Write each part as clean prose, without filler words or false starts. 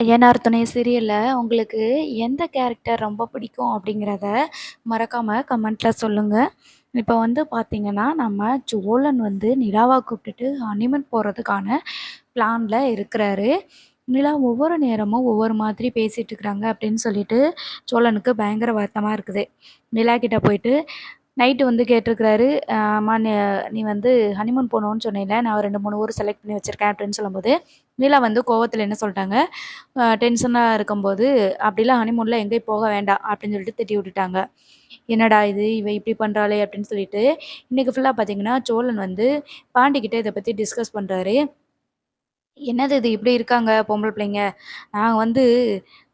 ஐயனார் துணை சீரியல்ல உங்களுக்கு எந்த கேரக்டர் ரொம்ப பிடிக்கும் அப்படிங்கிறத மறக்காம கமெண்ட்ல சொல்லுங்க. இப்போ வந்து பார்த்தீங்கன்னா, நம்ம சோழன் வந்து நிலாவ கூப்பிட்டுட்டு ஹனிமூன் போறதுக்கான பிளான்ல இருக்கிறாரு. நிலா ஒவ்வொரு நேரமும் ஒவ்வொரு மாதிரி பேசிட்டு இருக்கிறாங்க அப்படின்னு சொல்லிட்டு சோழனுக்கு பயங்கர வருத்தமா இருக்குது. நிலா கிட்ட போயிட்டு நைட்டு வந்து கேட்டிருக்கிறாரு. "அம்மா நீ வந்து ஹனிமூன் போணும்னு சொன்னேல்ல, நான் 2, 3 ஊர் செலக்ட் பண்ணி வச்சிருக்கேன்" அப்படின்னு சொல்லும்போது, நிலா வந்து கோவத்தில என்ன சொல்ட்டாங்க, டென்ஷனா இருக்கும்போது, "அப்படிலாம் ஹனிமூன்லாம் எங்கேயும் போக வேண்டாம்" அப்படின்னு சொல்லிட்டு திட்டி விட்டுட்டாங்க. "என்னடா இது! இவ இப்படி பண்றாளே!" அப்படின்னு சொல்லிட்டு, இன்னைக்கு ஃபுல்லா பார்த்தீங்கன்னா, சோழன் வந்து பாண்டிகிட்ட இத பத்தி டிஸ்கஸ் பண்றாரு. "என்னது இது இப்படி இருக்காங்க பொம்பள பிள்ளைங்க? நான் வந்து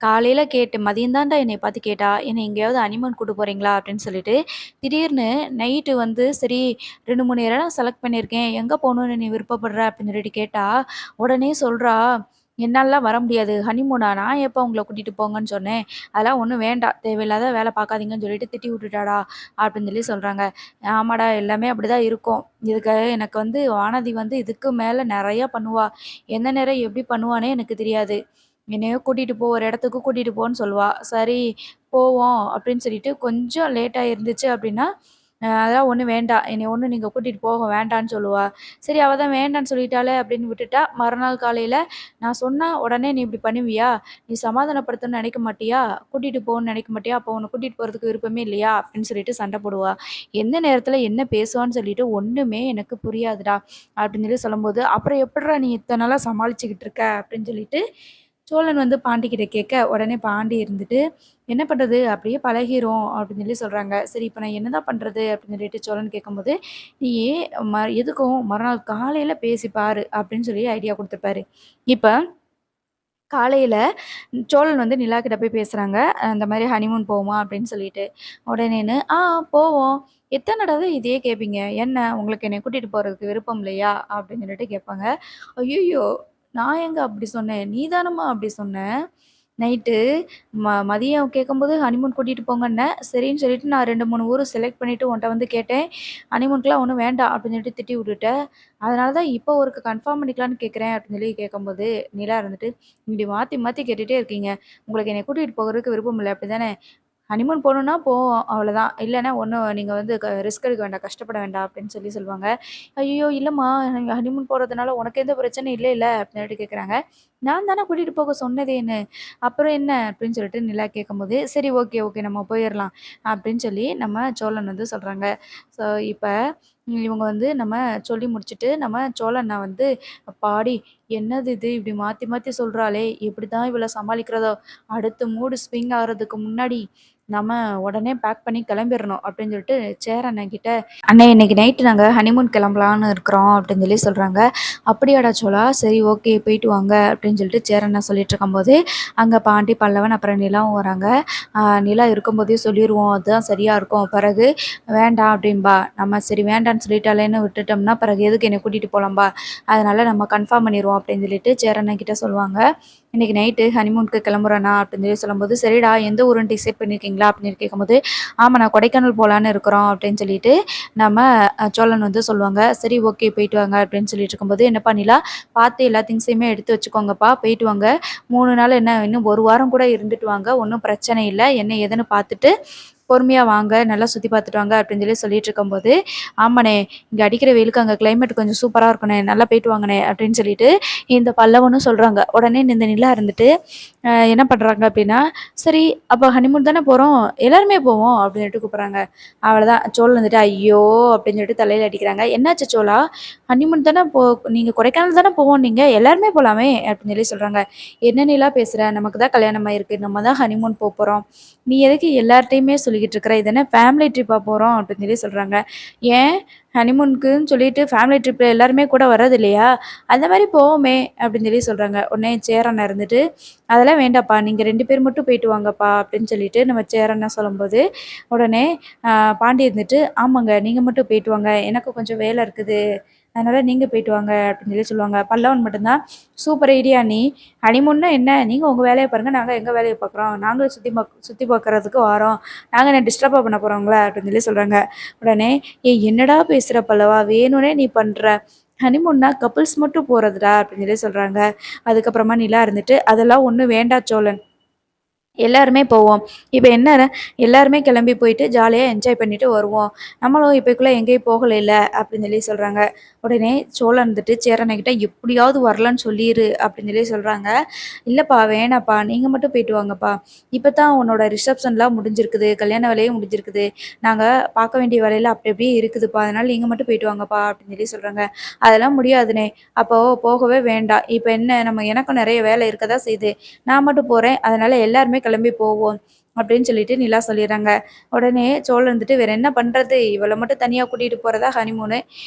காலையில கேட்டேன். மதியம் தான்டா என்னைய பார்த்து கேட்டா, என்னை எங்கேயாவது ஹனிமூன் கூட்டு போறீங்களா? அப்படின்னு சொல்லிட்டு, திடீர்னு நைட்டு வந்து சரி 2, 3 இடம் செலக்ட் பண்ணியிருக்கேன். எங்க போணும்னு நீ விருப்பப்படுற? அப்படின்னு சொல்லிட்டு கேட்டா, உடனே சொல்றா, என்னாலலாம் வர முடியாது. ஹனிமூனா? நான் எப்போ உங்கள கூட்டிட்டு போங்கன்னு சொன்னேன்? அதெல்லாம் ஒண்ணும் வேண்டாம். தேவையில்லாத வேலை பார்க்காதீங்கன்னு சொல்லிட்டு திட்டி விட்டுட்டாடா, அப்படின்னு சொல்லி சொல்றாங்க. ஆமாடா எல்லாமே அப்படிதான் இருக்கும். இதுக்கு எனக்கு வந்து வானதி வந்து இதுக்கு மேல நெறைய பண்ணுவா. எந்த நேரம் எப்படி பண்ணுவான்னே எனக்கு தெரியாது. என்னையோ கூட்டிட்டு போ, ஒரு இடத்துக்கு கூட்டிட்டு போன்னு சொல்லுவா. சரி போவோம் அப்படின்னு சொல்லிட்டு கொஞ்சம் லேட்டா இருந்துச்சு அப்படின்னா, அதெல்லாம் ஒண்ணும் வேண்டாம். என்னைய ஒண்ணும் நீங்க கூட்டிட்டு போக வேண்டான்னு சொல்லுவா. சரி அவ தான் வேண்டான்னு சொல்லிட்டாளே அப்படின்னு விட்டுட்டா. மறுநாள் காலையில நான் சொன்னா உடனே நீ இப்படி பண்ணுவியா? நீ சமாதானப்படுத்தணும்னு நினைக்க மாட்டியா? கூட்டிட்டு போன்னு நினைக்க மாட்டியா? அப்போ உன்ன கூட்டிட்டு போறதுக்கு விருப்பமே இல்லையா? அப்படின்னு சொல்லிட்டு சண்டை போடுவா. எந்த நேரத்துல என்ன பேசுவான்னு சொல்லிட்டு ஒண்ணுமே எனக்கு புரியாதுடா. அப்படின்னு சொல்லி சொல்லும்போது, அப்புறம் எப்புட்றா நீ இத்தன நாளா சமாளிச்சுக்கிட்டு இருக்க? அப்படின்னு சொல்லிட்டு சோழன் வந்து பாண்டிகிட்ட கேட்க, உடனே பாண்டி இருந்துட்டு, "என்ன பண்றது? அப்படியே பழகிரும்" அப்படின்னு சொல்லி சொல்றாங்க. சரி இப்ப நான் என்னதான் பண்றது? அப்படின்னு சொல்லிட்டு சோழன் கேட்கும்போது, "நீ எதுக்கும் மறுநாள் காலையில பேசி பாரு" அப்படின்னு சொல்லி ஐடியா குடுத்துருப்பாரு. இப்ப காலையில சோழன் வந்து நிலா கிட்ட போய் பேசுறாங்க. இந்த மாரி ஹனிமூன் போவோமா? அப்படின்னு சொல்லிட்டு. உடனேன்னு, போவோம். எத்தன தடவ இதையே கேட்பீங்க? என்ன உங்களுக்கு என்னைய கூட்டிட்டு போறதுக்கு விருப்பம் இல்லையா?" அப்படின்னு சொல்லிட்டு கேட்பாங்க. "ஐய்யய்யோ! நான் எங்க அப்படி சொன்னேன்? நீ தானம்மா அப்படி சொன்ன? நைட்டு மதியம் கேட்கும்போது ஹனிமூன் கூட்டிட்டு போங்கன்னே. சரின்னு சொல்லிட்டு நான் 2, 3 ஊரு செலக்ட் பண்ணிட்டு உன்ட்ட வந்து கேட்டேன். ஹனிமூனுக்குலாம் ஒண்ணும் வேண்டாம் அப்படின்னு சொல்லிட்டு திட்டி விட்டுட்ட. அதனால தான் இப்போ ஒருக்க கன்ஃபார்ம் பண்ணிக்கலான்னு கேட்குறேன்" அப்படின்னு சொல்லி கேட்கும்போது, நிலா இருந்துட்டு, "இப்படி மாத்தி மாத்தி கேட்டுட்டே இருக்கீங்க. உங்களுக்கு என்னைய கூட்டிட்டு போகறதுக்கு விருப்பம் இல்ல அப்படிதானே? ஹனிமூன் போணும்னா போவோம் அவ்வளோதான். இல்லன்னா ஒண்ணும் நீங்க வந்து ரிஸ்க் எடுக்க வேண்டாம், கஷ்டப்பட வேண்டாம்" அப்படின்னு சொல்லி சொல்லுவாங்க. "ஐயய்யோ! இல்லம்மா ஹனிமூன் போறதுனால உனக்கு எந்த பிரச்சனையும் இல்லைல்ல?" அப்படின்னு சொல்லிட்டு கேட்குறாங்க. "நான் தானே கூட்டிட்டு போக சொன்னதேன்னு." "அப்புறம் என்ன?" அப்படின்னு சொல்லிட்டு நிலா கேட்கும்போது, "சரி ஓகே, ஓகே நம்ம போயிரலாம்." அப்படின்னு சொல்லி நம்ம சோழன் வந்து சொல்றாங்க. ஸோ இப்ப இவங்க வந்து நம்ம சொல்லி முடிச்சுட்டு, நம்ம சோழன வந்து, "அப்பாடி! என்னது இது இப்படி மாத்தி மாத்தி சொல்றாளே! எப்படிதான் இவள சமாளிக்கிறதோ? அடுத்த மூடு ஸ்விங் ஆகுறதுக்கு முன்னாடி நம்ம உடனே பேக் பண்ணி கிளம்பிறணும்." அப்படின்னு சொல்லிட்டு சேர் அண்ணன்கிட்ட, "அண்ணே இன்னைக்கு நைட்டு நாங்க ஹனிமூன் கிளம்பலான்னு இருக்கிறோம்." அப்படின்னு சொல்லி சொல்றாங்க. "அப்படியாடா சோழா! சரி ஓகே போயிட்டு வாங்க." அப்படின்னு சொல்லிட்டு சேர் அண்ணன் சொல்லிட்டுருக்கும்போது, அங்க பாண்டி, பல்லவன் அப்புறம் நிலாவும் வராங்க. நிலா இருக்கும்போதே சொல்லிருவோம். அதுதான் சரியா இருக்கும். பிறகு வேண்டாம் அப்படின்பா. நம்ம சரி வேண்டான்னு சொல்லிட்டாளேன்னு விட்டுட்டோம்னா, பிறகு எதுக்கு என்னைய கூட்டிட்டு போலாம்பா. அதனால நம்ம கன்ஃபார்ம் பண்ணிருவோம் அப்படின்னு சொல்லிட்டு சேர் அண்ணன் கிட்ட சொல்லுவாங்க. "இன்னைக்கு நைட்டு ஹனிமூனுக்கு கிளம்புறோண்ணா" அப்படின்னு சொல்லி சொல்லும்போது, "சரிடா எந்த ஊருன்னு டிசைட் பண்ணியிருக்கீங்களா?" அப்படின்னு கேட்கும்போது, "ஆமாண்ணா கொடைக்கானல் போலான்னு இருக்கிறோம்." அப்படின்னு சொல்லிட்டு நம்ம சோழன் வந்து சொல்லுவாங்க. "சரி ஓகே போயிட்டு வாங்க." அப்படின்னு சொல்லிட்டு இருக்கும்போது, "என்னப்பா நிலா பார்த்து எல்லா திங்ஸையுமே எடுத்து வச்சுக்கோங்கப்பா. போயிட்டு வாங்க. 3 நாள் என்ன இன்னும் 1 வாரம் கூட இருந்துட்டு வாங்க. ஒண்ணும் பிரச்சனை இல்ல. என்ன ஏதுன்னு பார்த்துட்டு பொறுமையா வாங்க. நல்லா சுத்தி பார்த்துட்டு வாங்க." அப்படின்னு சொல்லி சொல்லிட்டு இருக்கும்போது, "ஆமாண்ணே, இங்க அடிக்கிற வெயிலுக்கு அங்க கிளைமேட் கொஞ்சம் சூப்பரா இருக்குண்ணே. நல்லா போயிட்டு வாங்கண்ணே." அப்படின்னு சொல்லிட்டு இந்த பல்லவனும் சொல்றாங்க. உடனே இந்த நிலா இருந்துட்டு என்ன பண்றாங்க அப்படின்னா, "சரி அப்ப ஹனிமூன் தானே போறோம். எல்லாருமே போவோம்." அப்படின்னு சொல்லிட்டு கூப்பிடுறாங்க. அவ்வளோதான். சோழன் வந்துட்டு, "ஐயோ!" அப்படின்னு சொல்லிட்டு தலையில அடிக்கிறாங்க. "என்னாச்சு சோழா? ஹனிமூன் தானே நீங்க கொடைக்கானல் தானே போவோன்னீங்க. எல்லாருமே போலாமே." அப்படின்னு சொல்லி சொல்றாங்க. "என்ன நிலா பேசுற? நமக்கு தான் கல்யாணம் ஆயிருக்கு. நம்ம தான் ஹனிமூன் போறோம். நீ எதுக்கு எல்லார்ட்டயுமே சொல்லிக்கிட்டு இருக்கிற? இது என்ன ஃபேமிலி ட்ரிப்பா போறோம்?" அப்படின்னு சொல்லி சொல்றாங்க. "ஏன் ஹனிமூனுக்குன்னு சொல்லிட்டு ஃபேமிலி ட்ரிப்ல எல்லாருமே கூட வர்றது இல்லையா? அந்த மாரி போவோமே!" அப்படின்னு சொல்லி சொல்றாங்க. உடனே சேரன் இருந்துட்டு, "அதெல்லாம் வேண்டாப்பா. நீங்க 2 பேர் மட்டும் போயிட்டு வாங்கப்பா." அப்படின்னு சொல்லிட்டு நம்ம சேரன் சொல்லும்போது, உடனே அ பாண்டி இருந்துட்டு, "ஆமாங்க. நீங்க மட்டும் போயிட்டு வாங்க. எனக்கு கொஞ்சம் வேலை இருக்குது. அதனால நீங்க போயிட்டு வாங்க." அப்படின்னு சொல்லி சொல்லுவாங்க. பல்லவன் மட்டும் தான், "சூப்பர் ஐடியா அண்ணி. ஹனிமூன்னா என்ன? நீங்க உங்க வேலைய பாருங்க. நாங்க எங்க வேலைய பார்க்குறோம். நாங்களும் சுத்தி பார்க்கறதுக்கு வாரோம். நாங்க என்ன டிஸ்டர்பா பண்ண போறோம் உங்கள?" அப்படின்னு சொல்லி சொல்றாங்க. உடனே, "ஏய் என்னடா பேசுற பல்லவா? வேணும்னே நீ பண்ற. ஹனிமூன்னா கப்புள்ஸ் மட்டும் போறதுடா அப்படின்னு சொல்லி சொல்றாங்க. அதுக்கப்புறமா நிலா இருந்துட்டு, அதெல்லாம் ஒண்ணும் வேண்டாம் சோழன். எல்லாருமே போவோம். இப்ப என்ன எல்லாருமே கிளம்பி போயிட்டு ஜாலியா என்ஜாய் பண்ணிட்டு வருவோம். நம்மளும் இப்போக்குள்ள எங்கேயும் போகலைல்ல அப்படின்னு சொல்லி சொல்றாங்க. உடனே சோழன் இருந்துட்டு சேரன்கிட்ட எப்படியாவது வரலன்னு சொல்லிரு அப்படின்னு சொல்லி சொல்றாங்க. இல்லப்பா வேணாப்பா நீங்க மட்டும் போயிட்டு வாங்கப்பா. இப்பதான் உன்னோட ரிசப்ஷன்லாம் முடிஞ்சிருக்குது. கல்யாண வேலையும் முடிஞ்சிருக்குது. நாங்க பார்க்க வேண்டிய வேலையில அப்படி அப்படியே இருக்குதுப்பா. அதனால நீங்க மட்டும் போயிட்டு வாங்கப்பா அப்படின்னு சொல்லி சொல்றாங்க. அதெல்லாம் முடியாதுண்ணே. அப்போ போகவே வேண்டாம். இப்ப என்ன எனக்கும் நெறைய வேலை இருக்க தான் செய்யுது. நான் மட்டும் போறேன். அதனால எல்லாருமே கிளம்பி போவோம். அப்படின்னு சொல்லிட்டு நிலா சொல்லிர்றாங்க. உடனே சோழன் வந்துட்டு வேற என்ன பண்றது? இவள மட்டும் தனியா கூட்டிட்டு போறதா ஹனிமூனு.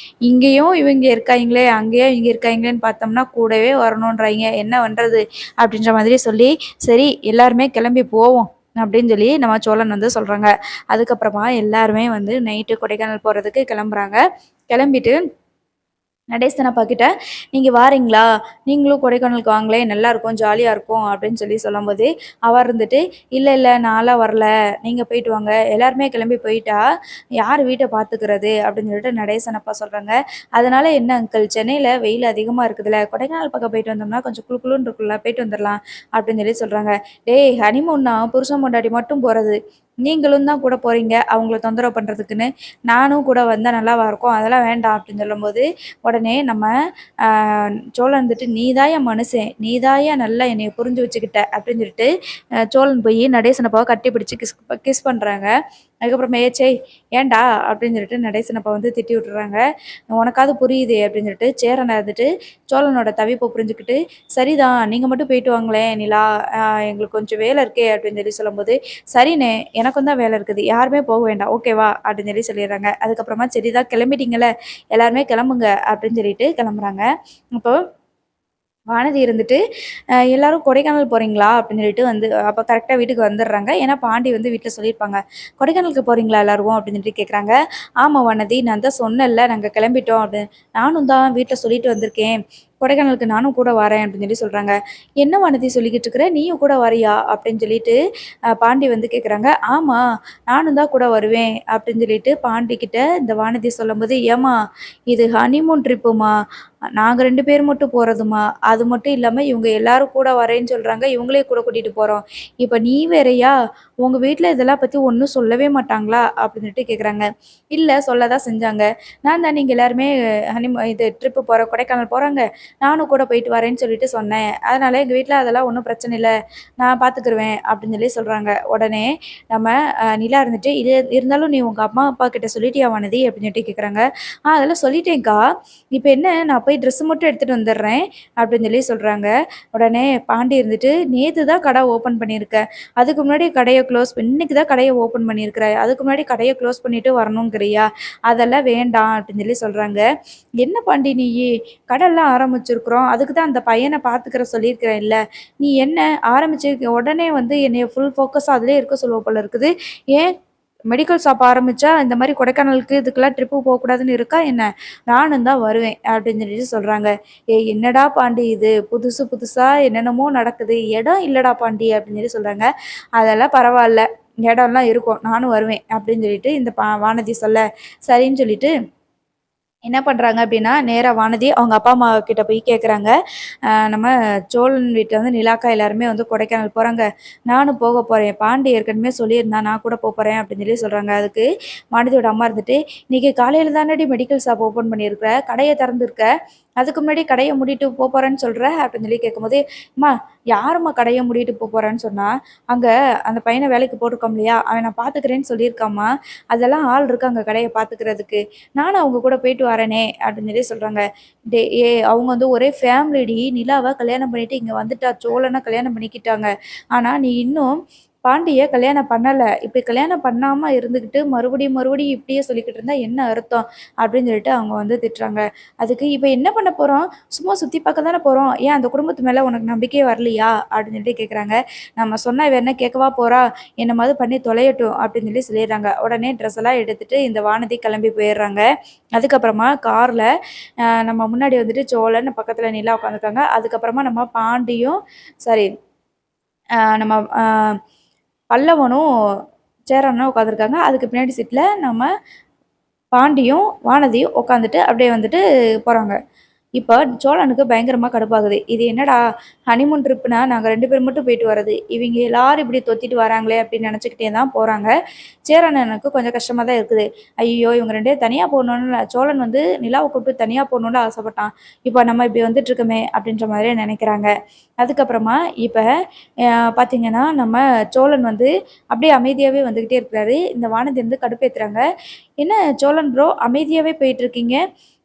இங்கேயும் இவங்க இருக்காய்ங்களே, அங்கேயும் இவங்க இருக்காய்ங்களேன்னு பார்த்தோம்னா கூடவே வரணுன்றாய்ங்க. என்ன பண்றது? அப்படின்ற மாதிரி சொல்லி, சரி எல்லாருமே கிளம்பி போவோம். அப்படின்னு சொல்லி நம்ம சோழன் வந்து சொல்றாங்க. அதுக்கப்புறமா எல்லாருமே வந்து நைட்டு கொடைக்கானல் போறதுக்கு கிளம்புறாங்க. கிளம்பிட்டு நடேசன் அப்பா கிட்ட, "நீங்க வாரீங்களா? நீங்களும் கொடைக்கானலுக்கு வாங்களேன், நல்லாருக்கும், ஜாலியா இருக்கும்." அப்படின்னு சொல்லி சொல்லும்போது, அவர் இருந்துட்டு, "இல்ல, இல்ல நான்லாம் வரல. நீங்க போயிட்டு வாங்க. எல்லாருமே கிளம்பி போயிட்டா, யார் வீட்ட பார்த்துக்கிறது?" அப்படின்னு சொல்லிட்டு நடேசன் அப்பா சொல்றாங்க. "அதனால என்ன அங்கிள், சென்னையில வெயில் அதிகமா இருக்குதுல்ல, கொடைக்கானல் பக்கம் போயிட்டு வந்தோம்னா கொஞ்சம் குளு குளுன்னு இருக்கும்ல, போயிட்டு வந்துரலாம்." அப்படின்னு சொல்லி சொல்றாங்க. "டேய் ஹனிமூன்னா புருஷன் பொண்டாட்டி மட்டும் போறது. நீங்களும் தான் கூட போறீங்க, அவங்கள தொந்தரவு பண்றதுக்குன்னு. நானும் கூட வந்தா நல்லாவா இருக்கும்? அதெல்லாம் வேண்டாம்." அப்படின்னு சொல்லும்போது உடனே நம்ம ஆ சோழன் வந்துட்டு, "நீ தான்யா மனுஷன். நீ தான்யா நல்லா என்னைய புரிஞ்சு வச்சுக்கிட்ட." அப்படின்னு சொல்லிட்டு சோழன் போய் நடேசனப்பாவ கட்டி பிடிச்சு கிஸ் பண்றாங்க. அதுக்கப்புறமா "ச்சை ஏன்டா?" அப்படின்னு சொல்லிட்டு நடேசனப்பா வந்து திட்டி விட்டுர்றாங்க. "உனக்காவது புரியுதே." அப்படின்னு சொல்லிட்டு சேரன் இருந்துட்டு சோழனோட தவிப்ப புரிஞ்சுக்கிட்டு, "சரிதான் நீங்க மட்டும் போயிட்டு வாங்களேன் நிலா. எங்களுக்கு கொஞ்சம் வேலை இருக்கே." அப்படின்னு சொல்லி சொல்லும்போது, "சரிண்ணே எனக்கும் தான் வேலை இருக்குது. யாருமே போக வேண்டாம். ஓகேவா?" அப்படின்னு சொல்லி சொல்லிடுறாங்க. அதுக்கப்புறமா "சரிதான் கிளம்பிட்டீங்கல்ல, எல்லாருமே கிளம்புங்க." அப்படின்னு சொல்லிட்டு கிளம்புறாங்க. அப்போ வானதி இருந்துட்டு, எல்லாரும் கொடைக்கானல் போறீங்களா? அப்படின்னு சொல்லிட்டு வந்து அப்ப கரெக்ட்டா வீட்டுக்கு வந்துடுறாங்க. ஏன்னா பாண்டி வந்து வீட்ல சொல்லியிருப்பாங்க. கொடைக்கானலுக்கு போறீங்களா எல்லாரும்? அப்படின்னு சொல்லிட்டு கேட்குறாங்க. ஆமா வானதி, நான் தான் சொன்னேன்ல நாங்க கிளம்பிட்டோம் அப்படின்னு. நானும் தான் வீட்ல சொல்லிட்டு வந்திருக்கேன். கொடைக்கானலுக்கு நானும் கூட வரேன் அப்படின்னு சொல்லி சொல்றாங்க. என்ன வானதி சொல்லிக்கிட்டு இருக்கிற? நீயும் கூட வரியா? அப்படின்னு சொல்லிட்டு பாண்டி வந்து கேட்குறாங்க. ஆமா, நானும் தான் கூட வருவேன் அப்படின்னு சொல்லிட்டு பாண்டி கிட்ட இந்த வானதி சொல்லும்போது, ஏம்மா இது ஹனிமூன் ட்ரிப்புமா. நாங்க 2 பேர் மட்டும் போறதுமா. அது மட்டும் இல்லாம இவங்க எல்லாரும் கூட வரேன்னு சொல்றாங்க. இவங்களையும் கூட கூட்டிட்டு போறோம். இப்ப நீ வேறயா? உங்க வீட்ல இதெல்லாம் பத்தி ஒண்ணும் சொல்லவே மாட்டாங்களா? அப்படின்னுட்டு கேட்குறாங்க. இல்ல சொல்ல தான் செஞ்சாங்க. நான் தான் நீங்க எல்லாருமே இது ட்ரிப்பு போறோம் கொடைக்கானல் போறாங்க. நானும் கூட போயிட்டு வரேன்னு சொல்லிட்டு சொன்னேன். அதனால எங்க வீட்ல அதெல்லாம் ஒண்ணும் பிரச்சனை இல்ல. நான் பார்த்துக்குருவேன் அப்படின்னு சொல்லி சொல்றாங்க. உடனே நம்ம நிலா இருந்துட்டு, "இது இருந்தாலும் நீ உங்க அம்மா, அப்பா கிட்ட சொல்லிட்டியா வானதி?" அப்படின்னு சொல்லிட்டு கேட்குறாங்க. அதெல்லாம் சொல்லிட்டேன்க்கா. இப்ப என்ன நான் போய் ட்ரெஸ் மட்டும் எடுத்துட்டு வந்துடுறேன்." அப்படின்னு சொல்லி சொல்றாங்க. உடனே பாண்டி இருந்துட்டு, "நேத்து தான் கடை ஓப்பன் பண்ணியிருக்க. அதுக்கு முன்னாடி கடைய இன்னைக்கு தான் கடைய ஓப்பன் பண்ணியிருக்கிற. அதுக்கு முன்னாடி கடைய க்ளோஸ் பண்ணிட்டு வரணுங்கிறியா? அதெல்லாம் வேண்டாம்." அப்படின்னு சொல்லி சொல்றாங்க. "என்ன பாண்டி நீயி? கடைலாம் ஆரம்பிச்சிருக்கிறோம். அதுக்கு தான் அந்த பையன பார்த்துக்கிற சொல்லியிருக்கிறேன்ல. நீ என்ன ஆரம்பிச்சு உடனே வந்து என்னைய ஃபுல் ஃபோக்கஸா அதிலயே இருக்க சொல்லுவ போல இருக்குது. ஏன் மெடிக்கல் ஷாப் ஆரம்பிச்சா இந்த மாரி கொடைக்கானலுக்கு இதுக்கெல்லாம் ட்ரிப்பு போக்கூடாதுன்னு இருக்கா என்ன? நானும் தான் வருவேன்." அப்படின்னு சொல்லிட்டு சொல்றாங்க. "ஏய் என்னடா பாண்டி இது? புதுசு புதுசா என்னென்னமோ நடக்குது. இடம் இல்லடா பாண்டி." அப்படின்னு சொல்லி சொல்றாங்க. "அதெல்லாம் பரவால்ல. இடம்லாம் இருக்கும். நானும் வருவேன்." அப்படின்னு சொல்லிட்டு இந்த வானதி சொல்ல, சரின்னு சொல்லிட்டு என்ன பண்றாங்க அப்படின்னா, நேரா வானதி அவங்க அப்பா, அம்மா கிட்ட போய் கேட்குறாங்க. நம்ம சோழன் வீட்ல வந்து நிலாக்கா எல்லாருமே வந்து கொடைக்கானல் போறாங்க. நானும் போக போறேன். பாண்டி ஏற்கனவே சொல்லியிருந்தான். நான் கூட போப்போறேன் அப்படின்னு சொல்லி சொல்றாங்க. அதுக்கு வானதியோட அம்மா இருந்துட்டு, "இன்னைக்கு காலையில தானடி மெடிக்கல் ஷாப் ஓப்பன் பண்ணியிருக்கிற. கடைய திறந்திருக்க. அதுக்கு முன்னாடி கடைய மூடிட்டு போறேன்னு சொல்ற?" அப்படின்னு சொல்லி கேட்கும்போது, "அம்மா யாரும்மா கடைய மூடிட்டு போறேன்னு சொன்னா? அங்க அந்த பையன வேலைக்கு போட்டிருக்கோம் இல்லையா? அவன் நான் பார்த்துக்கிறேன்னு சொல்லியிருக்காம்மா. அதெல்லாம் ஆள் இருக்காங்க கடைய பார்த்துக்கிறதுக்கு. நானும் அவங்க கூட போயிட்டு வரேனே." அப்படின்னு சொல்லி சொல்றாங்க. அவங்க வந்து ஒரே ஃபேமிலிடி. நிலாவ கல்யாணம் பண்ணிட்டு இங்க வந்துட்டா. சோழன கல்யாணம் பண்ணிக்கிட்டாங்க. ஆனா, நீ இன்னும் பாண்டிய கல்யாணம் பண்ணல. இப்படி கல்யாணம் பண்ணாம இருந்துகிட்டு மறுபடியும் மறுபடியும் இப்படியே சொல்லிக்கிட்டு இருந்தா என்ன அர்த்தம்? அப்படின்னு சொல்லிட்டு அவங்க வந்து திட்டுறாங்க. அதுக்கு "இப்ப என்ன பண்ண போறோம்? சும்மா சுத்தி பார்க்க தானே போறோம். ஏன் அந்த குடும்பத்து மேல உனக்கு நம்பிக்கையே வரலையா?" அப்படின்னு சொல்லிட்டு கேட்குறாங்க. நம்ம சொன்னா இவ என்ன கேட்கவா போறா? என்னமாவது பண்ணி தொலையட்டும் அப்படின்னு சொல்லி சொல்லிடுறாங்க. உடனே ட்ரெஸ் எல்லாம் எடுத்துட்டு இந்த வானதி கிளம்பி போயிடுறாங்க. அதுக்கப்புறமா கார்ல நம்ம முன்னாடி வந்துட்டு சோழன், பக்கத்துல நிலா உட்காந்துருக்காங்க. அதுக்கப்புறமா நம்ம பாண்டியும் சாரி நம்ம பல்லவனும், சேரனும் உட்காந்துருக்காங்க. அதுக்கு பின்னாடி சீட்ல நம்ம பாண்டியும் வானதியும் உட்காந்துட்டு அப்படியே வந்துட்டு போகிறாங்க. இப்போ சோழனுக்கு பயங்கரமா கடுப்பாகுது. இது என்னடா ஹனிமூன் ட்ரிப்னா நாங்க 2 பேர் மட்டும் போயிட்டு வர்றது. இவிங்க எல்லாரும் இப்படி தொத்திட்டு வராங்களே அப்படின்னு நெனச்சுக்கிட்டே தான் போறாங்க. சேரனனுக்கு கொஞ்சம் கஷ்டமா தான் இருக்குது. ஐய்யய்யோ! இவங்க 2 பேரும் தனியா போணும்னு சோழன் வந்து நிலாவ கூப்பிட்டு தனியா போணும்னு ஆசைப்பட்டான். இப்போ நம்ம இப்படி வந்துட்டுருக்கோமே அப்படின்ற மாதிரியே நெனைக்கிறாங்க. அதுக்கப்புறமா இப்ப பார்த்தீங்கன்னா, நம்ம சோழன் வந்து அப்படியே அமைதியாவே வந்துகிட்டே இருக்கிறாரு. இந்த வானதி வந்து கடுப்பேத்துறாங்க. "என்ன சோழன் ப்ரோ அமைதியாவே போயிட்டுருக்கீங்க?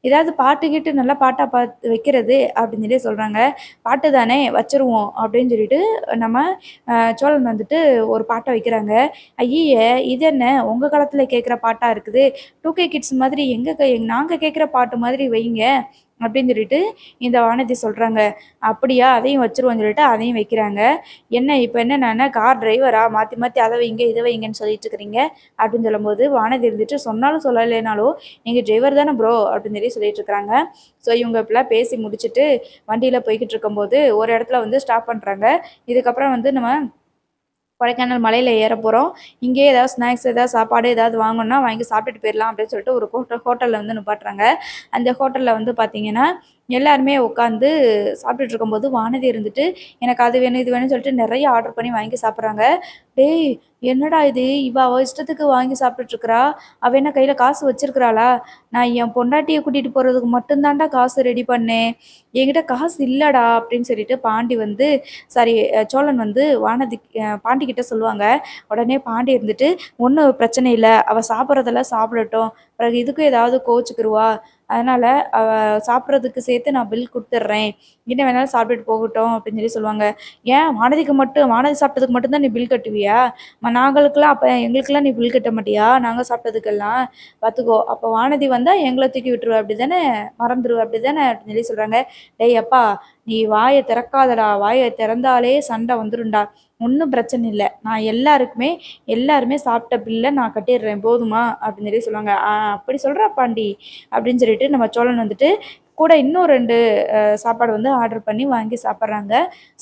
ஏதாவது பாட்டு கீட்டு நல்ல பாட்டா பார்த்து வைக்கிறது அப்படின்னு சொல்லி சொல்கிறாங்க. பாட்டு தானே வச்சுருவோம் அப்படின்னு சொல்லிட்டு நம்ம சோழன் வந்துட்டு ஒரு பாட்டை வைக்கிறாங்க. ஐய்யய! இது என்ன உங்கள் காலத்தில் கேட்குற பாட்டாக இருக்குது. 2K கிட்ஸ் மாதிரி நாங்கள் கேட்குற பாட்டு மாதிரி வைங்க அப்படின்னு சொல்லிட்டு இந்த வானதி சொல்கிறாங்க. அப்படியா அதையும் வச்சுருவோம்னு சொல்லிட்டு அதையும் வைக்கிறாங்க. என்ன இப்போ என்ன நான் கார் டிரைவரா மாற்றி மாற்றி அதை வைங்க இதை வைங்கன்னு சொல்லிட்டு இருக்கிறீங்க அப்படின்னு சொல்லும்போது வானதி இருந்துட்டு சொன்னாலும் சொல்லலைனாலும் நீங்கள் டிரைவர் தானே ப்ரோ அப்படின்னு சொல்லிட்டு இருக்கிறாங்க. ஸோ இவங்க இப்படிலாம் பேசி முடிச்சுட்டு வண்டியில் போய்கிட்டு இருக்கும்போது ஒரு இடத்துல வந்து ஸ்டாப் பண்ணுறாங்க. இதுக்கப்புறம் வந்து நம்ம கொடைக்கானல் மலையில் ஏற போகிறோம். இங்கேயே ஏதாவது ஸ்நாக்ஸ் ஏதாவது சாப்பாடு ஏதாவது வாங்கணும்னா வாங்கி சாப்பிட்டுட்டு போயிடலாம் அப்படின்னு சொல்லிட்டு ஒரு ஹோட்டலில் வந்து நிப்பாட்டுறாங்க. அந்த ஹோட்டலில் வந்து பார்த்தீங்கன்னா எல்லாருமே உட்காந்து சாப்பிட்டுட்டு இருக்கும்போது வானதி இருந்துட்டு எனக்கு அது வேணும் இது வேணும்னு சொல்லிட்டு நிறைய ஆர்டர் பண்ணி வாங்கி சாப்பிட்றாங்க. டேய் என்னடா இது இவ அவ இஷ்டத்துக்கு வாங்கி சாப்பிட்டுட்ருக்குறா, அவள் என்ன கையில் காசு வச்சிருக்கிறாளா? நான் என் பொண்டாட்டியை கூட்டிகிட்டு போகிறதுக்கு மட்டும்தான்டா காசு ரெடி பண்ணேன், என்கிட்ட காசு இல்லைடா அப்படின்னு சொல்லிட்டு பாண்டி வந்து சாரி சோழன் வந்து வானதி பாண்டிக்கிட்ட சொல்லுவாங்க. உடனே பாண்டி இருந்துட்டு ஒன்றும் பிரச்சனை இல்லை, அவள் சாப்பிட்றதெல்லாம் சாப்பிடட்டும், பிறகு இதுக்கும் ஏதாவது கோச்சுக்கிருவா, அதனால் அவள் சாப்பிட்றதுக்கு சேர்த்து நான் பில் கொடுத்துட்றேன், என்ன வேணாலும் சாப்பிட்டுட்டு போகட்டும் அப்படின்னு சொல்லி சொல்லுவாங்க. ஏன் வானதி சாப்பிட்டதுக்கு மட்டும்தான் நீ பில் கட்டுவியா? நாங்களுக்கெல்லாம் அப்போ எங்களுக்கெல்லாம் நீ பில் கட்ட மாட்டியா? நாங்கள் சாப்பிட்டதுக்கெல்லாம் பார்த்துக்கோ, அப்போ வானதி வந்தால் எங்களை தூக்கி விட்டுருவ அப்படி தானே, மறந்துடுவ அப்படி தானே அப்படின்னு சொல்லி சொல்கிறாங்க. டேய் அப்பா நீ வாயை திறக்காதடா, வாயை திறந்தாலே சண்டை வந்துரும்டா, ஒன்றும் பிரச்சனை இல்லை, நான் எல்லாருமே சாப்பிட்ட பில்லை நான் கட்டிடுறேன் போதுமா அப்படின்னு சொல்லி சொல்லுவாங்க. அப்படி சொல்கிறா பாண்டி அப்படின்னு சொல்லிட்டு நம்ம சோழன் வந்துட்டு கூட இன்னும் 2 சாப்பாடு வந்து ஆர்டர் பண்ணி வாங்கி சாப்பிட்றாங்க.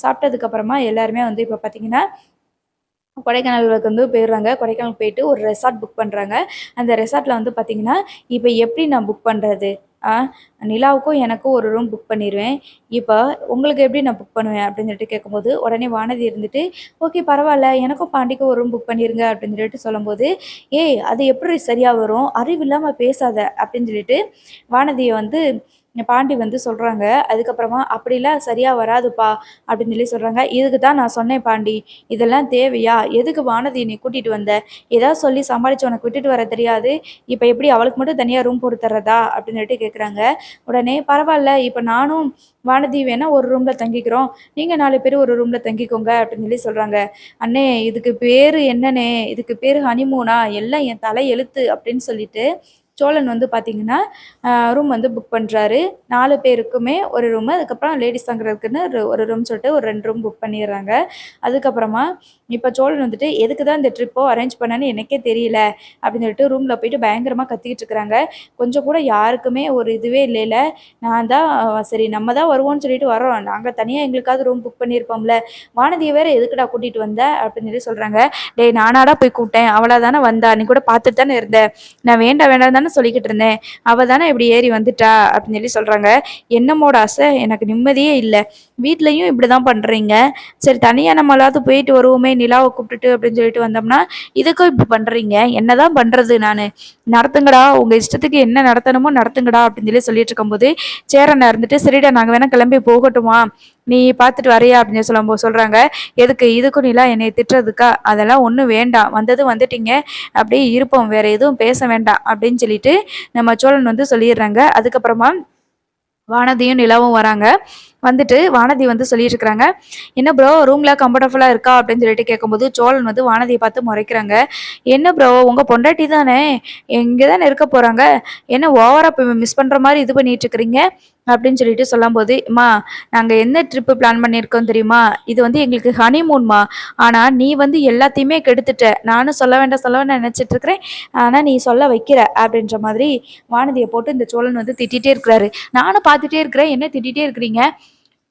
சாப்பிட்டதுக்கப்புறமா எல்லாருமே வந்து இப்போ பார்த்தீங்கன்னா கொடைக்கானலுக்கு வந்து போயிடுறாங்க. கொடைக்கானல் போயிட்டு ஒரு ரெசார்ட் புக் பண்ணுறாங்க. அந்த ரெசார்ட்டில் வந்து பார்த்தீங்கன்னா, இப்போ எப்படி நான் புக் பண்ணுறது? ஆ நிலாவுக்கும் எனக்கும் ஒரு ரூம் புக் பண்ணிருவேன். இப்போ உங்களுக்கு எப்படி நான் புக் பண்ணுவேன்? அப்படின்னு சொல்லிட்டு கேட்கும்போது, உடனே வானதி இருந்துட்டு, ஓகே பரவால்ல, எனக்கும் பாண்டிக்கும் ஒரு ரூம் புக் பண்ணிருங்க அப்படின்னு சொல்லிட்டு சொல்லும்போது, ஏய் அது எப்படி சரியா வரும்? அறிவில்லாம பேசாத அப்படின்னு சொல்லிட்டு வானதிய வந்து பாண்டி வந்து சொல்கிறாங்க. அதுக்கப்புறமா அப்படிலாம் சரியாக வராதுப்பா அப்படின்னு சொல்லி சொல்கிறாங்க. இதுக்கு தான் நான் சொன்னேன் பாண்டி, இதெல்லாம் தேவையா? எதுக்கு வானதியை நீ கூட்டிகிட்டு வந்த? ஏதாவது சொல்லி சமாளித்து உனக்கு விட்டுட்டு வர தெரியாது, இப்போ எப்படி அவளுக்கு மட்டும் தனியாக ரூம் போட்டு தர்றதா அப்படின்னு சொல்லிட்டு கேட்குறாங்க. உடனே பரவாயில்ல, இப்போ நானும் வானதி வேணா ஒரு ரூமில் தங்கிக்கிறோம், நீங்கள் 4 பேர் ஒரு ரூமில் தங்கிக்கோங்க அப்படின்னு சொல்லி சொல்கிறாங்க. அண்ணே இதுக்கு பேர் என்னண்ணே, இதுக்கு பேர் ஹனிமூனா, எல்லாம் என் தலை எழுத்து அப்படின்னு சொல்லிட்டு சோழன் வந்து பார்த்தீங்கன்னா ரூம் வந்து புக் பண்ணுறாரு. 4 பேருக்குமே ஒரு ரூமு, அதுக்கப்புறம் லேடீஸ் தங்குறதுக்குன்னு ஒரு ரூம் சொல்லிட்டு ஒரு 2 ரூம் புக் பண்ணிடுறாங்க. அதுக்கப்புறமா இப்போ சோழன் வந்துட்டு எதுக்கு தான் இந்த ட்ரிப்போ அரேஞ்ச் பண்ணேன்னு எனக்கே தெரியல அப்படின்னு சொல்லிட்டு ரூமில் போயிட்டு பயங்கரமாக கத்திக்கிட்டு இருக்கிறாங்க. கொஞ்சம் கூட யாருக்குமே ஒரு இதுவே இல்லைல, நான் தான் சரி நம்ம தான் வருவோம்னு சொல்லிட்டு வரோம், நாங்கள் தனியாக எங்களுக்காவது ரூம் புக் பண்ணியிருப்போம்ல, வானதியை வேறு எதுக்குடா கூட்டிகிட்டு வந்த அப்படின்னு சொல்லி சொல்கிறாங்க. டேய் நானாடா போய் கூப்பிட்டேன், அவளா தானே வந்தா, நீ கூட பார்த்துட்டு தானே இருந்த, நான் வேண்டாம் வேண்டாம் தானே சொல்லிக்கிட்டு இருந்தேன், அவள் தானே இப்படி ஏறி வந்துட்டா அப்படின்னு சொல்லி சொல்கிறாங்க. என்னமோட ஆசை எனக்கு நிம்மதியே இல்லை, வீட்லேயும் இப்படி தான் பண்ணுறீங்க, சரி தனியாக நம்மளாவது போயிட்டு வருவோமே நிலாவை கூப்பிட்டுட்டு அப்படின்னு சொல்லிட்டு வந்தோம்னா இதுக்கும் இப்படி பண்ணுறீங்க, என்னதான் பண்ணுறது நான், நடத்துங்கடா உங்கள் இஷ்டத்துக்கு என்ன நடத்தணுமோ நடத்துங்கடா அப்படின்னு சொல்லி சொல்லிட்டு இருக்கும்போது சேரனை இருந்துட்டு சரிடா நாங்கள் வேணால் கிளம்பி போகட்டுமா, நீ பார்த்துட்டு வரையா அப்படின்னு சொல்லும்போது சொல்கிறாங்க. எதுக்கு இதுக்கும் நிலா என்னை திட்டுறதுக்கா, அதெல்லாம் ஒன்றும் வேண்டாம், வந்தது வந்துட்டீங்க அப்படியே இருப்போம், வேற எதுவும் பேச வேண்டாம் அப்படின்னு சொல்லிட்டு நம்ம சோழன் வந்து சொல்லிடுறாங்க. அதுக்கப்புறமா வானதியும் நிலாவும் வராங்க. வந்துட்டு வானதி வந்து சொல்லிட்டு இருக்கிறாங்க, என்ன ப்ரோ ரூம்ல கம்ஃபர்டபுளா இருக்கா அப்படின்னு சொல்லிட்டு கேட்கும்போது சோழன் வந்து வானதியை பார்த்து முறைக்கிறாங்க. என்ன ப்ரோ உங்க பொண்டாட்டி தானே, இங்கே தானே இருக்க போறாங்க, என்ன ஓவரா மிஸ் பண்ற மாதிரி இது பண்ணிட்டு இருக்கிறீங்க அப்படின்னு சொல்லிட்டு சொல்லும்போது, அம்மா நாங்கள் என்ன ட்ரிப்பு பிளான் பண்ணியிருக்கோம் தெரியுமா, இது வந்து எங்களுக்கு ஹனிமூன்மா, ஆனால் நீ வந்து எல்லாத்தையுமே கெடுத்துட்ட, நானும் சொல்ல வேண்டாம் நினச்சிட்டு இருக்கிறேன், ஆனால் நீ சொல்ல வைக்கிற அப்படின்ற மாதிரி வானதியை போட்டு இந்த சோழன் வந்து திட்டிகிட்டே இருக்கிறாரு. நானும் பார்த்துட்டே இருக்கிறேன், என்ன திட்டிகிட்டே இருக்கிறீங்க,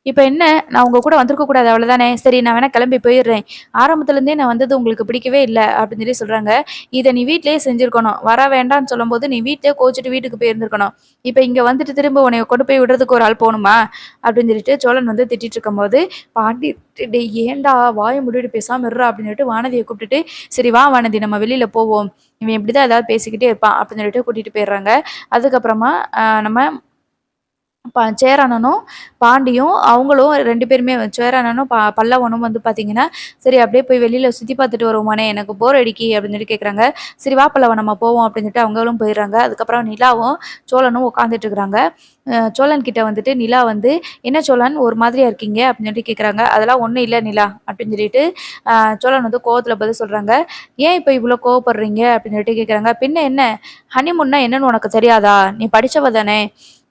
இப்ப என்ன? நான் உங்க கூட வந்திருக்க கூடாது அவ்வளதானே! சரி நான் வேணா கிளம்பி போயிர்றேன். ஆரம்பத்துலேருந்தே நான் வந்தது உங்களுக்கு பிடிக்கவே இல்ல அப்படின்னு சொல்லி சொல்றாங்க. இத நீ வீட்லயே செஞ்சிருக்கணும். வர வேண்டான்னு சொல்லும்போது நீ வீட்லயே கோவிச்சுட்டு வீட்டுக்கு போயிருந்திருக்கணும். இப்ப இங்க வந்துட்டு திரும்ப உன்னைய கொண்டு போய் விடுறதுக்கு ஒரு ஆள் போணுமா? அப்படின்னு சொல்லிட்டு சோழன் வந்து திட்டிட்டு இருக்கும்போது, பாட்டி "டேய் ஏன்டா வாய மூடிட்டு பேசாம இருடா" அப்படின்னு சொல்லிட்டு வானதிய கூப்பிட்டுட்டு, "சரி வா வானதி நம்ம வெளியில போவோம். இவன் இப்படிதான் ஏதாவது பேசிக்கிட்டே இருப்பான்" அப்படின்னு சொல்லிட்டு கூட்டிட்டு போயிடுறாங்க. அதுக்கப்புறமா நம்ம சேரனனும், பாண்டியும் அவங்களும் 2 பேருமே சேரனனும், பல்லவனும் வந்து பார்த்தீங்கன்னா, "சரி அப்படியே போய் வெளியில சுத்தி பார்த்துட்டு வருவோமாண்ணே, எனக்கு போர் அடிக்கி" அப்படின்னு சொல்லி கேட்குறாங்க. "சரி வா பல்லவன் நம்ம போவோம்" அப்படின்னு சொல்லிட்டு அவங்களும் போயிடுறாங்க. அதுக்கப்புறம் நிலாவும், சோழனும் உட்காந்துட்டு இருக்கிறாங்க. சோழன் கிட்ட வந்துட்டு நிலா வந்து, "என்ன சோழன் ஒரு மாதிரியா இருக்கீங்க?" அப்படின்னு சொல்லிட்டு கேட்குறாங்க. "அதெல்லாம் ஒண்ணும் இல்ல நிலா" அப்படின்னு சொல்லிட்டு சோழன் வந்து கோவத்துல பதில் சொல்றாங்க. "ஏன் இப்ப இவ்ளோ கோவப்படுறீங்க?" அப்படின்னு சொல்லிட்டு கேட்குறாங்க. "பின்ன என்ன? ஹனிமூன்னா என்னன்னு உனக்கு தெரியாதா? நீ படிச்சவ தானே!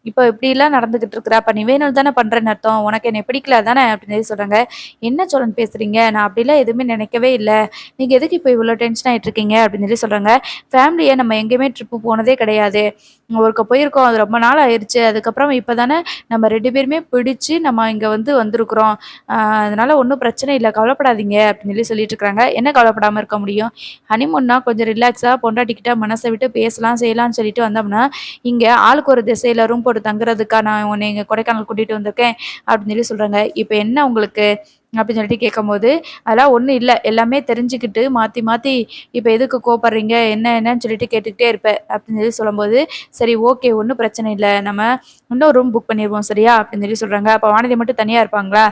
இப்ப இப்படிலாம் நடந்துகிட்டு இருக்கிற, அப்ப நீ வேணும்னு தானே பண்றேன்னு அர்த்தம். உனக்கு என்னைய பிடிக்கல தானே?" அப்படின்னு சொல்லி சொல்றாங்க. "என்ன சோழன் பேசுறீங்க? நான் அப்படிலாம் எதுவுமே நினைக்கவே இல்ல. நீங்க எதுக்கு இப்ப இவ்வளோ டென்ஷன் ஆயிட்டு இருக்கீங்க?" அப்படின்னு சொல்லி சொல்றாங்க. "ஃபேமிலியா நம்ம எங்கேயுமே ட்ரிப்பு போனதே கிடையாது. ஒருக்கா போயிருக்கோம். அது ரொம்ப நாள் ஆயிருச்சு. அதுக்கப்புறம் இப்ப தானே நம்ம 2 பேருமே பிடிச்சு நம்ம இங்க வந்து வந்திருக்கிறோம். அ அதனால ஒண்ணும் பிரச்சனை இல்ல. கவலைப்படாதீங்க." அப்படின்னு சொல்லி சொல்லிட்டு இருக்காங்க. என்ன கவலைப்படாம இருக்க முடியும்? ஹனிமூன்னா கொஞ்சம் ரிலாக்ஸா பொண்டாட்டிக்கிட்ட மனச விட்டு பேசலாம், செய்யலாம்னு சொல்லிட்டு வந்தோம்னா, இங்க ஆளுக்கு ஒரு திசையில ரூம் போட்டு தங்குறதுக்கா நான் உன்னை இங்க கொடைக்கானல் கூட்டிட்டு வந்திருக்கேன் அப்படின்னு சொல்லி சொல்றாங்க. இப்ப என்ன உங்களுக்கு? அப்படின்னு சொல்லிட்டு கேட்கும்போது, அதெல்லாம் ஒண்ணும் இல்ல. எல்லாமே தெரிஞ்சுக்கிட்டு மாத்தி மாத்தி இப்ப எதுக்கு கோவப்படுறீங்க? என்னன்னு சொல்லிட்டு கேட்டுக்கிட்டே இருப்ப அப்படின்னு சொல்லி சொல்லும்போது, சரி ஓகே ஒண்ணும் பிரச்சனை இல்ல. நம்ம இன்னொரு ரூம் புக் பண்ணிருவோம் சரியா? அப்படின்னு சொல்லி சொல்றாங்க. அப்ப வானதி மட்டும் தனியா இருப்பாங்களா?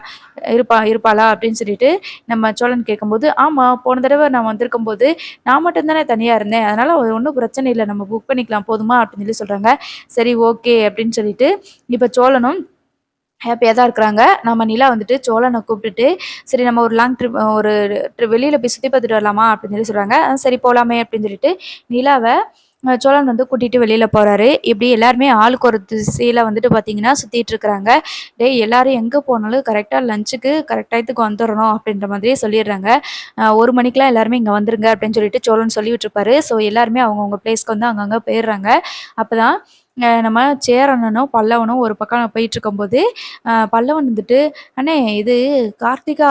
இருப்பாளா? அப்படின்னு சொல்லிட்டு நம்ம சோழன் கேட்கும்போது, ஆமா போன தடவ நான் வந்திருக்கும்போது, நான் மட்டும் தானே தனியா இருந்தேன். அதனால ஒண்ணும் பிரச்சனை இல்ல. நம்ம புக் பண்ணிக்கலாம் போதுமா? அப்படின்னு சொல்லி சொல்றாங்க. சரி ஓகே அப்படின்னு சொல்லிட்டு, இப்ப சோழனும் ஹேப்பியா தான் இருக்கிறாங்க. நம்ம நிலா வந்துட்டு சோழன கூப்பிட்டுட்டு, "சரி நம்ம ஒரு லாங் ட்ரிப் ஒரு வெளியில போய் சுத்தி பார்த்துட்டு வரலாமா?" அப்படின்னு சொல்லி சொல்றாங்க. சரி போலாமே அப்படின்னு சொல்லிட்டு, நிலாவ சோழன் வந்து கூட்டிட்டு வெளியில போறாரு. இப்படி எல்லாருமே ஆளுக்கு ஒரு திசையில வந்துட்டு பார்த்தீங்கன்னா, சுத்திட்டு இருக்கிறாங்க. "டேய் எல்லாரும் எங்க போனாலும் கரெக்ட்டா லஞ்சுக்கு கரெக்ட் டயத்துக்கு வந்துரணும்." அப்படின்ற மாதிரியே சொல்லிடுறாங்க. 1 மணிக்கெல்லாம் எல்லாருமே இங்க வந்துருங்க அப்படின்னு சொல்லிட்டு சோழன் சொல்லி விட்டுருப்பாரு. ஸோ எல்லாருமே அவங்கவங்க பிளேஸ்க்கு வந்து அங்கங்க போயிடுறாங்க. அப்பதான் நம்ம சேரனனும், பல்லவனும் ஒரு பக்கம் போயிட்டுருக்கும்போது, பல்லவன் வந்துட்டு, "அண்ணே இது கார்த்திகா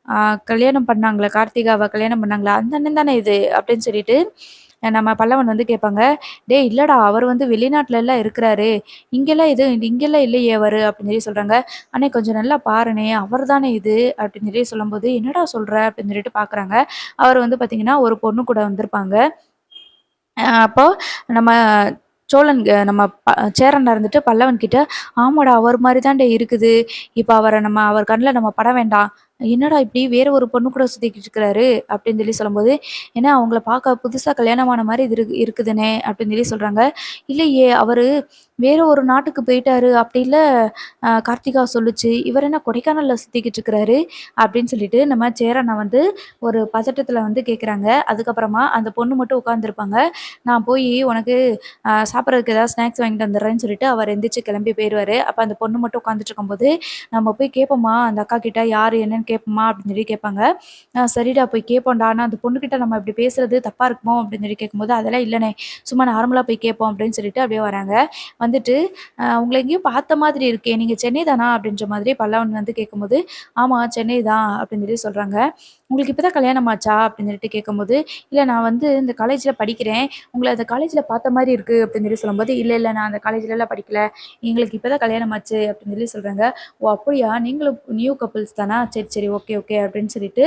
அ கல்யாணம் பண்ணாங்கல்ல, கார்த்திகாவ கல்யாணம் பண்ணாங்கல்ல, அந்த அண்ணன் தானே இது?" அப்படின்னு சொல்லிட்டு நம்ம பல்லவன் வந்து கேட்பாங்க. "டேய் இல்லடா, அவர் வந்து வெளிநாட்டுலலாம் இருக்கிறாரு. இங்கலாம் இல்லையே அவரு" அப்படின்னு சொல்லி சொல்றாங்க. "அண்ணே கொஞ்சம் நல்லா பாருண்ணே, அவர் தானே இது" அப்படின்னு சொல்லி சொல்லும்போது, "என்னடா சொல்ற?" அப்படின்னு சொல்லிட்டு பார்க்குறாங்க. அவர் வந்து பார்த்தீங்கன்னா, ஒரு பொண்ணு கூட வந்திருப்பாங்க. அப்போ நம்ம நம்ம சேரன்ல இருந்துட்டு பல்லவன் கிட்ட, "ஆமாடா அவர் மாரி தான்டா இருக்குது. இப்ப அவர் கண்ல நம்ம பட வேண்டாம்." "என்னடா இப்படி வேற ஒரு பொண்ணு கூட சுத்திக்கிட்டு இருக்கிறாரு?" அப்படின்னு சொல்லி சொல்லும்போது, "ஏன்னா அவங்கள பார்க்க புதுசா கல்யாணமான மாரி இது இருக்குதுண்ணே" அப்படின்னு சொல்லி சொல்றாங்க. "இல்லையே அவரு வேற ஒரு நாட்டுக்கு போயிட்டாரு. அப்படி இல்ல கார்த்திகா சொல்லுச்சு. இவர் என்ன கொடைக்கானல்ல சுத்திக்கிட்டு இருக்கிறாரு?" அப்படின்னு சொல்லிட்டு நம்ம சேரன வந்து ஒரு பதட்டத்துல வந்து கேட்குறாங்க. அதுக்கப்புறமா அந்த பொண்ணு மட்டும் உட்காந்துருப்பாங்க. நான் போயி உனக்கு சாப்பிட்றதுக்கு ஏதாவது ஸ்நாக்ஸ் வாங்கிட்டு வந்துடுறேன்னு சொல்லிட்டு அவர் எந்திரிச்சு கிளம்பி போயிருவாரு. அப்ப அந்த பொண்ணு மட்டும் உட்காந்துட்டு இருக்கும்போது, "நம்ம போய் கேட்போமா அந்த அக்கா கிட்ட யாரு என்னன்னு கேட்போமா?" அப்படின்னு சொல்லி கேட்பாங்க. சரிடா போய் கேட்போம்டா. ஆனா அந்த பொண்ணுகிட்ட நம்ம இப்படி பேசுறது தப்பா இருக்குமோ?" அப்படின்னு சொல்லி கேட்கும்போது, "அதெல்லாம் இல்லண்ணே. சும்மா நார்மலா போய் கேட்போம்" அப்படின்னு சொல்லிட்டு அப்படியே வராங்க. வந்துட்டு, உங்கள எங்கேயோ பார்த்த மாதிரி இருக்கே. நீங்க சென்னை தானா?" அப்படின்ற மாதிரி பல்லவன் வந்து கேட்கும்போது, "ஆமா சென்னை தான்" அப்படின்னு சொல்லி சொல்றாங்க. "உங்களுக்கு இப்ப தான் கல்யாணம் ஆச்சா?" அப்படின்னு சொல்லிட்டு கேட்கும்போது, "இல்ல நான் வந்து இந்த காலேஜ்ல படிக்கிறேன். உங்கள அந்த காலேஜ்ல பார்த்த மாரி இருக்கு" அப்படின்னு சொல்லி சொல்லும்போது, "இல்ல, இல்ல நான் அந்த காலேஜ்லலாம் படிக்கல. எங்களுக்கு இப்ப தான் கல்யாணம் ஆச்சு" அப்படின்னு சொல்லி சொல்றாங்க. "ஓ! அப்படியா? நீங்களும் நியூ கப்பிள்ஸ் தானா? சரி, சரி. ஓகே, ஓகே" அப்படின்னு சொல்லிட்டு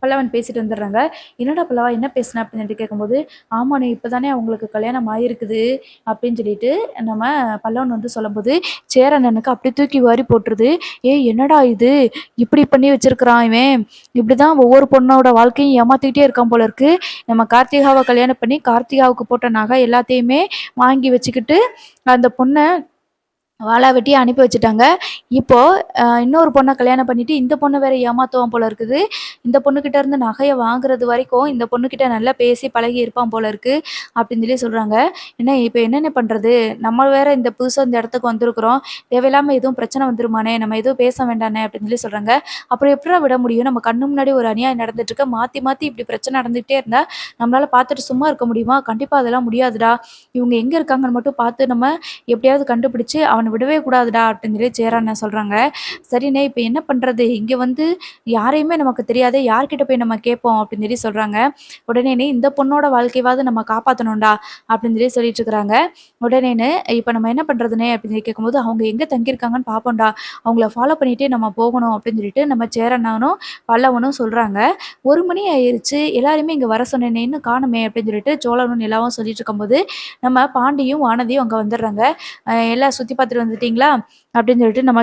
பல்லவன் பேசிட்டு வந்துடுறாங்க. "என்னடா பல்லவா என்ன பேசுன?" அப்படின்னு சொல்லிட்டு கேட்கும்போது, "ஆமாண்ணே இப்ப தானே அவங்களுக்கு கல்யாணம் ஆயிருக்குது" அப்படின்னு சொல்லிட்டு நம்ம பல்லவன் வந்து சொல்லும்போது, சேரனனுக்கு அப்படியே தூக்கி வாரி போட்டுருது. "ஏய் என்னடா இது? இப்படி பண்ணி வச்சிருக்கிறான் இவன். இப்படிதான் ஒவ்வொரு பொண்ணோட வாழ்க்கையும் ஏமாத்திக்கிட்டே இருக்கான் போல இருக்கு. நம்ம கார்த்திகாவ கல்யாணம் பண்ணி, கார்த்திகாவுக்கு போட்ட நகை எல்லாத்தையுமே வாங்கி வச்சுக்கிட்டு, அந்த பொண்ண வாலா வெட்டி அனுப்பி வச்சுட்டாங்க. இப்போ இன்னொரு பொண்ண கல்யாணம் பண்ணிட்டு, இந்த பொண்ண வேற ஏமாத்துவான் போல இருக்குது. இந்த பொண்ணுகிட்ட இருந்து நகைய வாங்குறது வரைக்கும், இந்த பொண்ணுகிட்ட நல்லா பேசி பழகி இருப்பான் போல இருக்கு." அப்படின்னு சொல்லி சொல்றாங்க. "என்ன இப்ப என்னண்ணே பண்றது? நம்ம வேற இந்த புதுசா இந்த இடத்துக்கு வந்திருக்கிறோம். தேவையில்லாம எதுவும் பிரச்சனை வந்துருமாண்ணே? நம்ம எதுவும் பேச வேண்டாண்ணே" அப்படின்னு சொல்லி சொல்றாங்க. "அப்புறம் எப்புட்றா விட முடியும்? நம்ம கண்ணு முன்னாடி ஒரு அநியாயம் நடந்துட்டு இருக்கு. மாத்தி மாத்தி இப்படி பிரச்சனை நடந்துகிட்டே இருந்தா, நம்மளால பார்த்துட்டு சும்மா இருக்க முடியுமா? கண்டிப்பா அதெல்லாம் முடியாதுடா. இவங்க எங்க இருக்காங்கன்னு மட்டும் பார்த்து நம்ம எப்படியாவது கண்டுபிடிச்சு, அவன விடவே கூடாதுடா அப்படின்னு சொல்லி சேரண்ண சொல்றாங்க. சரிண்ணே இப்ப என்ன பண்றது? இங்க வந்து யாரையுமே நமக்கு தெரியாதே, யார்கிட்ட போய் நம்ம கேட்போம் அப்படின்னு சொல்லி சொல்றாங்க. உடனேனே இந்த பொண்ணோட வாழ்க்கையவாவது நம்ம காப்பாத்தணும்டா அப்படின்னு சொல்லி சொல்லிட்டு இருக்கிறாங்க. உடனேன்னு இப்ப நம்ம என்ன பண்றதுண்ணே அப்படின்னு சொல்லி கேட்கும்போது, அவங்க எங்க தங்கியிருக்காங்கன்னு பார்ப்போம்டா. அவங்கள ஃபாலோ பண்ணிட்டே நம்ம போகணும் அப்படின்னு சொல்லிட்டு நம்ம சேரண்ணனும், பல்லவனும் சொல்றாங்க. 1 மணி ஆயிருச்சு. எல்லாரையுமே இங்க வர சொன்னேனே, இன்னும் காணுமே அப்படின்னு சொல்லிட்டு சோழனும், நிலாவும் சொல்லிட்டு இருக்கும்போது, நம்ம பாண்டியும், வானதியும் அங்க வந்துடுறாங்க. எல்லாம் சுத்தி பார்த்துட்டு வந்துட்டீங்களா? அப்படின்னு சொல்லிட்டு நம்ம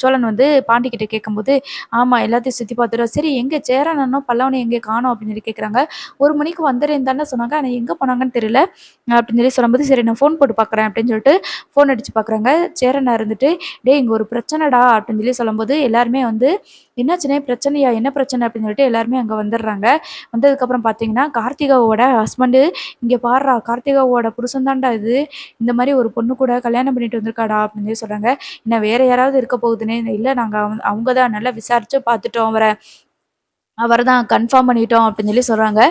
சோழன் வந்து பாண்டி கிட்ட கேட்கும்போது, ஆமா எல்லாத்தையும் சுத்தி பார்த்துட்டோம். சரி எங்க சேரனனும், பல்லவனையும் எங்க காணோம் அப்படின்னு சொல்லி கேட்குறாங்க. 1 மணிக்கு வந்துறேன்னு தானே சொன்னாங்க. ஆனா எங்க போனாங்கன்னு தெரியல. அப்படின்னு சொல்லி சொல்லும்போது, சரி நான் ஃபோன் போட்டு பார்க்குறேன் அப்படின்னு சொல்லிட்டு ஃபோன் அடிச்சு பார்க்குறாங்க. சேரனா இருந்துட்டு, டேய் இங்க ஒரு பிரச்சனைடா அப்படின்னு சொல்லி சொல்லும்போது, எல்லாருமே வந்து என்னாச்சுண்ணே பிரச்சனையா? என்ன பிரச்சனை? அப்படின்னு சொல்லிட்டு எல்லாருமே அங்க வந்துடுறாங்க. வந்ததுக்கப்புறம் பார்த்தீங்கன்னா, கார்த்திகாவோட ஹஸ்பண்டு, இங்க பார்றா கார்த்திகாவோட புருஷன் தான்டா இது. இந்த மாரி ஒரு பொண்ணு கூட கல்யாணம் பண்ணிட்டு வந்திருக்காடா அப்படின்னு சொல்லி சொல்றாங்க. என்ன வேற யாராவது இருக்க போகுதுன்னே, இல்ல நாங்க அவங்க தான் நல்லா விசாரிச்சு பார்த்துட்டோம் அவர. அவர்தான் கன்ஃபார்ம் பண்ணிட்டோம் அப்படின்னு சொல்லி சொல்றாங்க.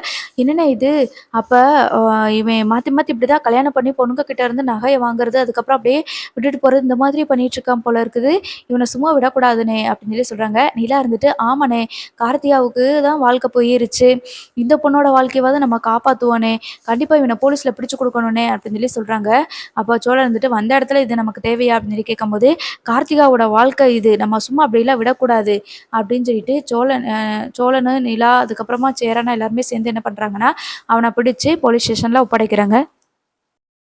என்னண்ணே இது? அப்ப அ இவன் மாத்தி மாத்தி இப்படிதான் கல்யாணம் பண்ணி பொண்ணுங்க கிட்ட இருந்து நகைய வாங்குறது, அதுக்கப்புறம் அப்படியே விட்டுட்டு போறது, இந்த மாதிரி பண்ணிட்டு இருக்கான் போல இருக்குது. இவன சும்மா விடக்கூடாதுண்ணே அப்படின்னு சொல்லி சொல்றாங்க. நிலா இருந்துட்டு, ஆமாண்ணே கார்த்திகாவுக்கு தான் வாழ்க்கை போயிருச்சு. இந்த பொண்ணோட வாழ்க்கையவாவது நம்ம காப்பாத்துவோண்ணே. கண்டிப்பா இவன போலீஸ்ல பிடிச்சு குடுக்கணும்ண்ணே அப்படின்னு சொல்லி சொல்றாங்க. அப்ப சோழன் இருந்துட்டு, வந்த இடத்துல இது நமக்கு தேவையா அப்படின்னு சொல்லி கேட்கும்போது, கார்த்திகாவோட வாழ்க்கை இது. நம்ம சும்மா அப்படிலாம் விடக்கூடாது அப்படின்னு சொல்லிட்டு சோழனு, நிலா, அதுக்கப்புறமா சேரன் எல்லாருமே சேர்ந்து என்ன பண்றாங்கன்னா, அவன பிடிச்சு போலீஸ் ஸ்டேஷன்ல ஒப்படைக்கிறாங்க.